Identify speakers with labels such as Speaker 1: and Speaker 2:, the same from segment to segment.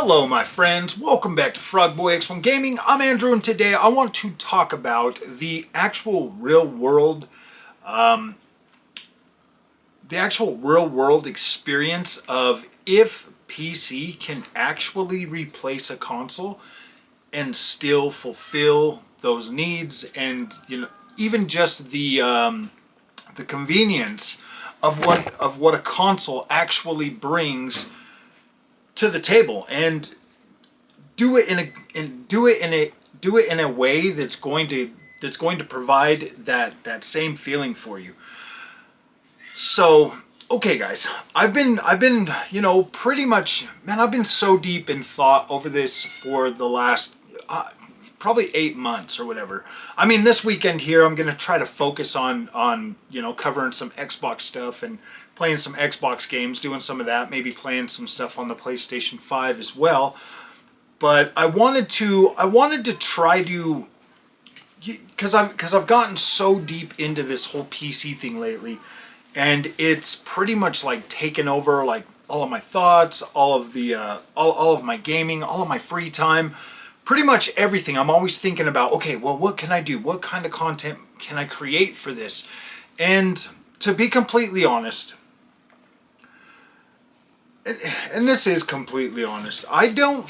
Speaker 1: Hello my friends, welcome back to Frogboy X1 Gaming. I'm Andrew and today I want to talk about the actual real world experience of if PC can actually replace a console and still fulfill those needs, and even just the convenience of what a console actually brings to the table, and do it in a way that's going to provide that same feeling for you. So, okay guys, I've been pretty much, man, I've been so deep in thought over this for the last probably 8 months or whatever. I mean, this weekend here I'm gonna try to focus on covering some Xbox stuff and playing some Xbox games, doing some of that, maybe playing some stuff on the PlayStation 5 as well. But I wanted to try to, because I've gotten so deep into this whole PC thing lately, and it's pretty much like taken over like all of my thoughts, all of my gaming, all of my free time, pretty much everything. I'm always thinking about, okay, well, what can I do? What kind of content can I create for this? And to be completely honest, and this is completely honest, I really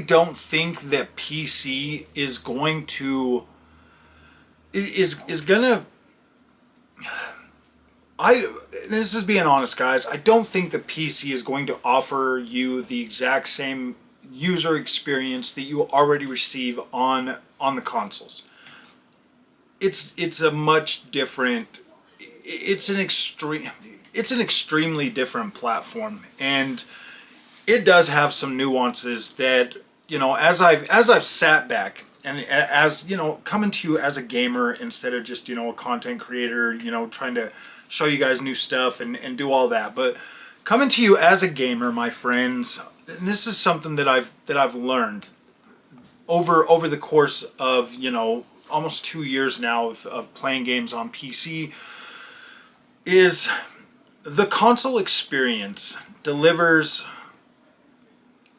Speaker 1: don't think that PC is going to, this is being honest guys, I don't think the PC is going to offer you the exact same user experience that you already receive on the consoles. It's a much different, it's an extremely different platform, and it does have some nuances that, as I've sat back and as coming to you as a gamer instead of just a content creator, trying to show you guys new stuff and do all that, but coming to you as a gamer, my friends, and this is something that I've learned over the course of almost 2 years now of playing games on PC, is the console experience delivers.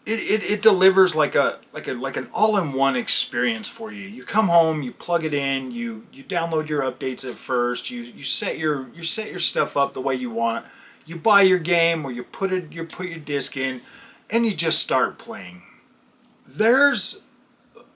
Speaker 1: It delivers like an all-in-one experience for you. You come home, you plug it in, you download your updates at first, you set your stuff up the way you want, you buy your game or you put your disc in, and you just start playing. There's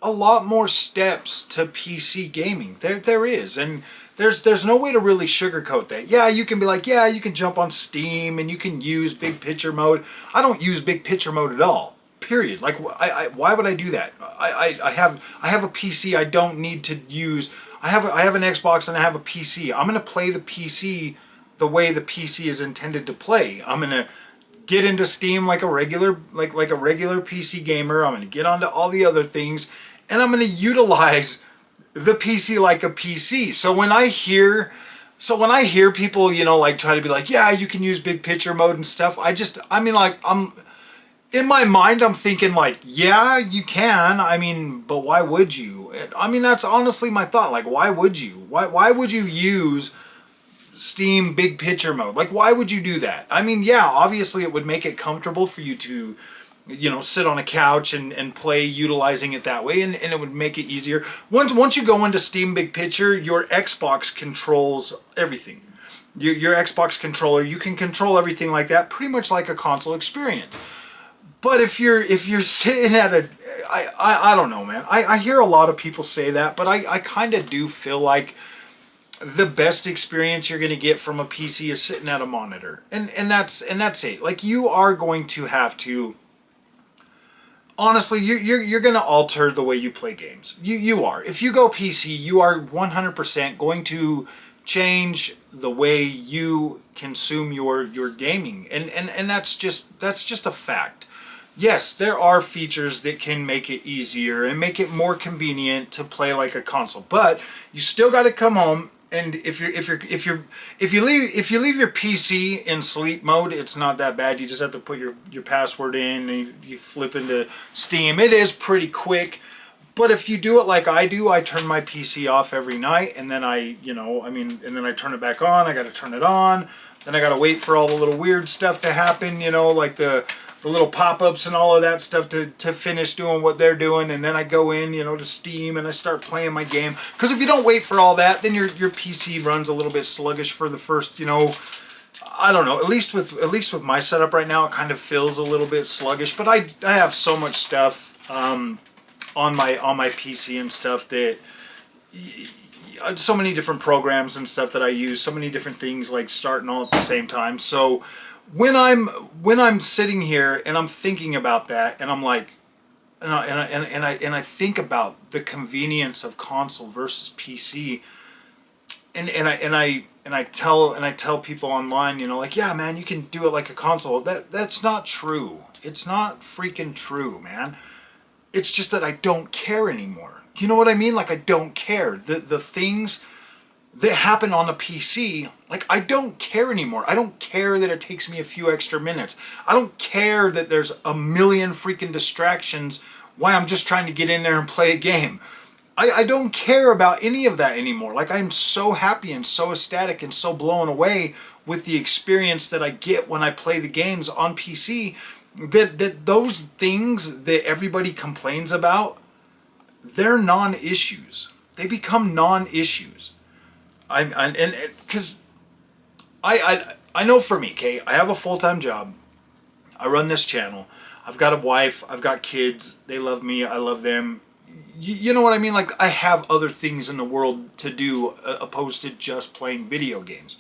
Speaker 1: a lot more steps to PC gaming. There is, and there's no way to really sugarcoat that. Yeah, you can be like, yeah, you can jump on Steam and you can use big picture mode. I don't use big picture mode at all. Period. Like, why would I do that? I have a PC. I don't need to use. I have an Xbox and I have a PC. I'm gonna play the PC the way the PC is intended to play. I'm gonna get into Steam like a regular PC gamer. I'm gonna get onto all the other things, and I'm gonna utilize the PC like a PC. So when I hear people, like try to be like, yeah, you can use big picture mode and stuff, I'm in my mind, I'm thinking like, yeah, you can. I mean, but why would you? I mean, that's honestly my thought. Like, why would you? Why would you use Steam big picture mode? Like, why would you do that? I mean, yeah, obviously it would make it comfortable for you to, sit on a couch and play utilizing it that way, and it would make it easier. Once you go into Steam big picture, your Xbox controls everything. Your Xbox controller, you can control everything like that, pretty much like a console experience. But if you're sitting at I don't know, man. I hear a lot of people say that, but I kind of do feel like the best experience you're going to get from a PC is sitting at a monitor, and that's it. Like, you are going to have to, honestly, you're going to alter the way you play games. You are. If you go PC, you are 100% going to change the way you consume your gaming, and that's just a fact. Yes, there are features that can make it easier and make it more convenient to play like a console, but you still got to come home. And if you leave your PC in sleep mode, it's not that bad. You just have to put your password in and you flip into Steam. It is pretty quick. But if you do it like I do, I turn my PC off every night, and then I turn it back on. I got to turn it on. then I gotta wait for all the little weird stuff to happen, you know, like the little pop-ups and all of that stuff to finish doing what they're doing, and then I go in, you know, to Steam and I start playing my game. Because if you don't wait for all that, then your PC runs a little bit sluggish for the first, you know, I don't know, at least with my setup right now, it kind of feels a little bit sluggish. But I have so much stuff on my PC and stuff, that so many different programs and stuff that I use, so many different things like starting all at the same time. So when I'm sitting here and I'm thinking about that, and I'm like, and I think about the convenience of console versus PC, and I tell people online, you know, like, yeah, man, you can do it like a console. That's not true. It's not freaking true, man. It's just that I don't care anymore. You know what I mean? Like, I don't care. The things that happen on a PC, like, I don't care anymore. I don't care that it takes me a few extra minutes. I don't care that there's a million freaking distractions while I'm just trying to get in there and play a game. I don't care about any of that anymore. Like, I'm so happy and so ecstatic and so blown away with the experience that I get when I play the games on PC, that those things that everybody complains about, they're non-issues. They become non-issues. Because I know for me, okay, I have a full-time job. I run this channel. I've got a wife. I've got kids. They love me. I love them. You know what I mean? Like, I have other things in the world to do opposed to just playing video games.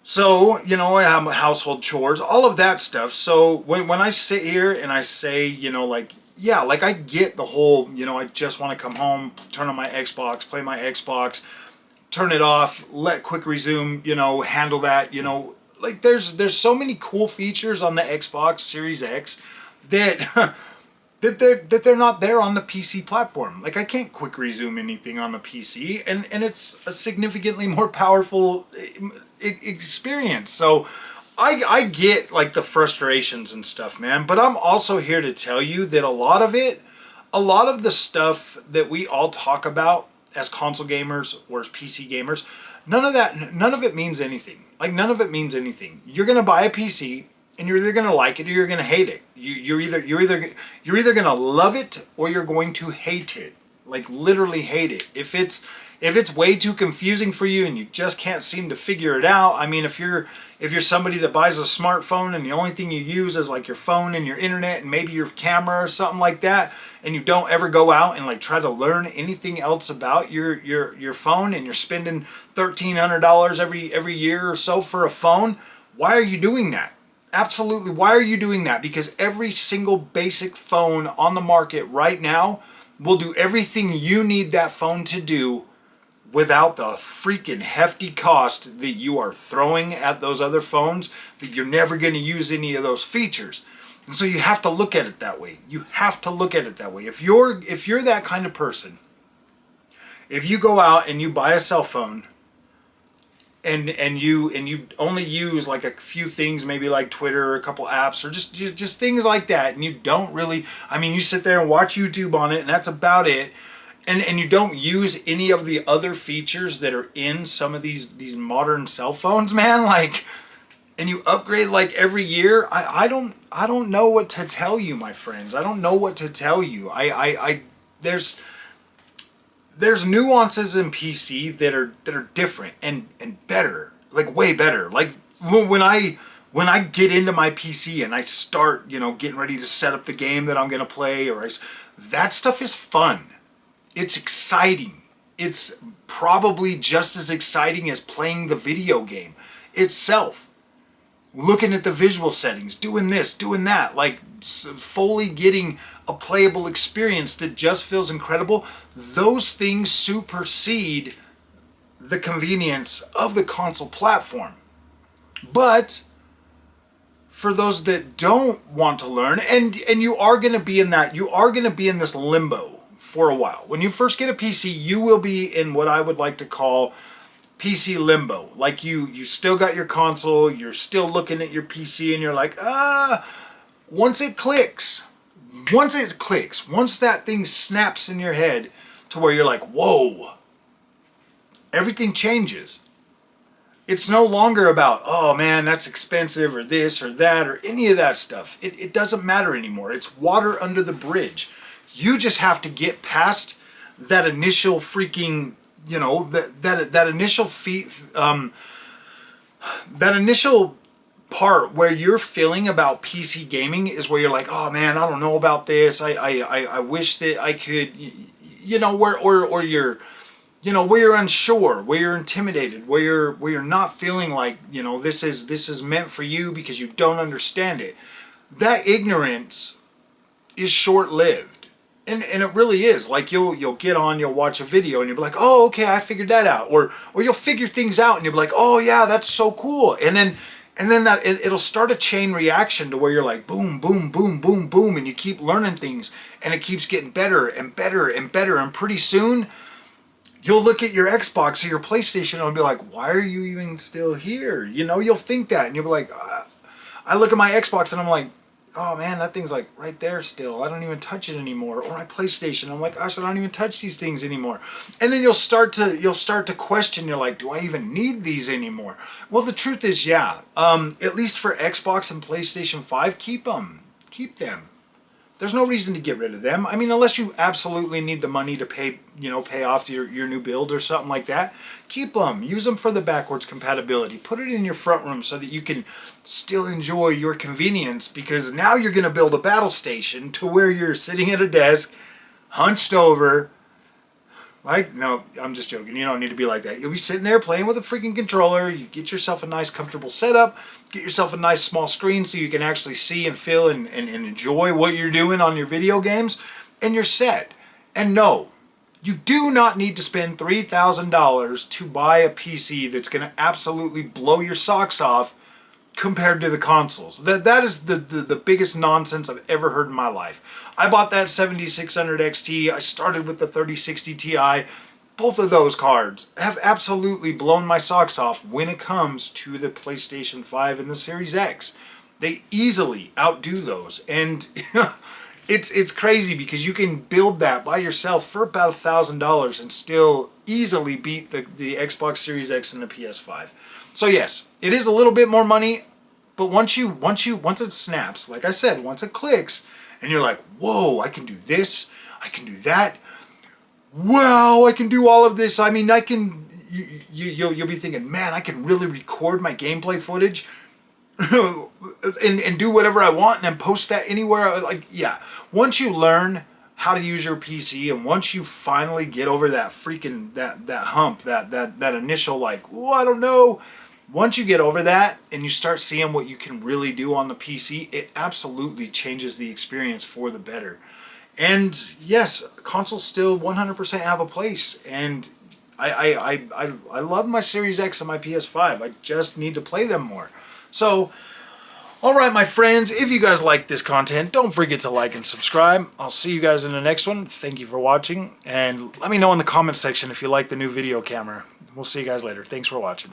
Speaker 1: So, you know, I have household chores, all of that stuff. So when I sit here and I say, you know, like, yeah, like, I get the whole, you know, I just want to come home, turn on my Xbox, play my Xbox, turn it off, let quick resume, you know, handle that, you know. Like, there's so many cool features on the Xbox Series X that that they're not there on the PC platform. Like, I can't quick resume anything on the PC, and it's a significantly more powerful experience. So I get, like, the frustrations and stuff, man, but I'm also here to tell you that a lot of the stuff that we all talk about as console gamers or as PC gamers, none of it means anything. Like, none of it means anything. You're gonna buy a PC, and you're either gonna like it or you're gonna hate it. You're either gonna love it or you're going to hate it. Like, literally hate it. If it's way too confusing for you and you just can't seem to figure it out, I mean, if you're somebody that buys a smartphone and the only thing you use is like your phone and your internet and maybe your camera or something like that, and you don't ever go out and like try to learn anything else about your phone, and you're spending $1,300 every year or so for a phone, why are you doing that? Absolutely, why are you doing that? Because every single basic phone on the market right now will do everything you need that phone to do without the freaking hefty cost that you are throwing at those other phones, that you're never going to use any of those features. And so you have to look at it that way. You have to look at it that way. If you're that kind of person, if you go out and you buy a cell phone and you only use like a few things, maybe like Twitter or a couple apps or just things like that, and you don't really, I mean, you sit there and watch YouTube on it and that's about it, and you don't use any of the other features that are in some of these modern cell phones, man, like, and you upgrade like every year, I don't know what to tell you, my friends. I don't know what to tell you. There's nuances in PC that are different and better, like way better. Like when I get into my PC and I start, you know, getting ready to set up the game that I'm gonna play, that stuff is fun. It's exciting. It's probably just as exciting as playing the video game itself. Looking at the visual settings, doing this, doing that, like fully getting a playable experience that just feels incredible. Those things supersede the convenience of the console platform. But for those that don't want to learn, and you are going to be in that, you are going to be in this limbo for a while. When you first get a PC, you will be in what I would like to call PC limbo. Like you still got your console, you're still looking at your PC, and you're like, once it clicks, once that thing snaps in your head to where you're like, whoa, everything changes. It's no longer about, oh man, that's expensive or this or that or any of that stuff. It doesn't matter anymore. It's water under the bridge. You just have to get past that initial freaking, you know, that initial that initial part where you're feeling about PC gaming is where you're like, oh man, I don't know about this. I wish that I could, you know, or you're, you know, where you're unsure, where you're intimidated, where you're not feeling like, you know, this is meant for you because you don't understand it. That ignorance is short-lived. And it really is. Like you'll get on, you'll watch a video and you'll be like, oh, okay, I figured that out. Or you'll figure things out and you'll be like, oh yeah, that's so cool. And then that it'll start a chain reaction to where you're like, boom, boom, boom, boom, boom, and you keep learning things and it keeps getting better and better and better. And pretty soon you'll look at your Xbox or your PlayStation and be like, why are you even still here? You know, you'll think that and you'll be like, I look at my Xbox and I'm like, oh man, that thing's like right there still. I don't even touch it anymore. Or my PlayStation, I'm like, gosh, I don't even touch these things anymore. And then you'll start to question. You're like, do I even need these anymore? Well, the truth is, yeah. At least for Xbox and PlayStation 5, keep them. There's no reason to get rid of them. I mean, unless you absolutely need the money to pay off your new build or something like that, keep them. Use them for the backwards compatibility. Put it in your front room so that you can still enjoy your convenience, because now you're going to build a battle station to where you're sitting at a desk, hunched over. Like, no, I'm just joking. You don't need to be like that. You'll be sitting there playing with a freaking controller. You get yourself a nice, comfortable setup. Get yourself a nice small screen so you can actually see and feel and enjoy what you're doing on your video games. And you're set. And no, you do not need to spend $3,000 to buy a PC that's going to absolutely blow your socks off compared to the consoles. That is the biggest nonsense I've ever heard in my life. I bought that 7600 XT. I started with the 3060 Ti. Both of those cards have absolutely blown my socks off when it comes to the PlayStation 5 and the Series X. They easily outdo those. And it's crazy because you can build that by yourself for about $1,000 and still easily beat the Xbox Series X and the PS5. So yes, it is a little bit more money, but once it snaps, like I said, once it clicks, and you're like, whoa, I can do this, I can do that, wow, I can do all of this. I mean, I can, you'll be thinking, man, I can really record my gameplay footage and do whatever I want and then post that anywhere. Like, yeah, once you learn how to use your PC and once you finally get over that freaking, that hump, that initial like, oh, I don't know. Once you get over that and you start seeing what you can really do on the PC, it absolutely changes the experience for the better. And yes, consoles still 100% have a place. And I love my Series X and my PS5. I just need to play them more. So, alright my friends, if you guys like this content, don't forget to like and subscribe. I'll see you guys in the next one. Thank you for watching. And let me know in the comment section if you like the new video camera. We'll see you guys later. Thanks for watching.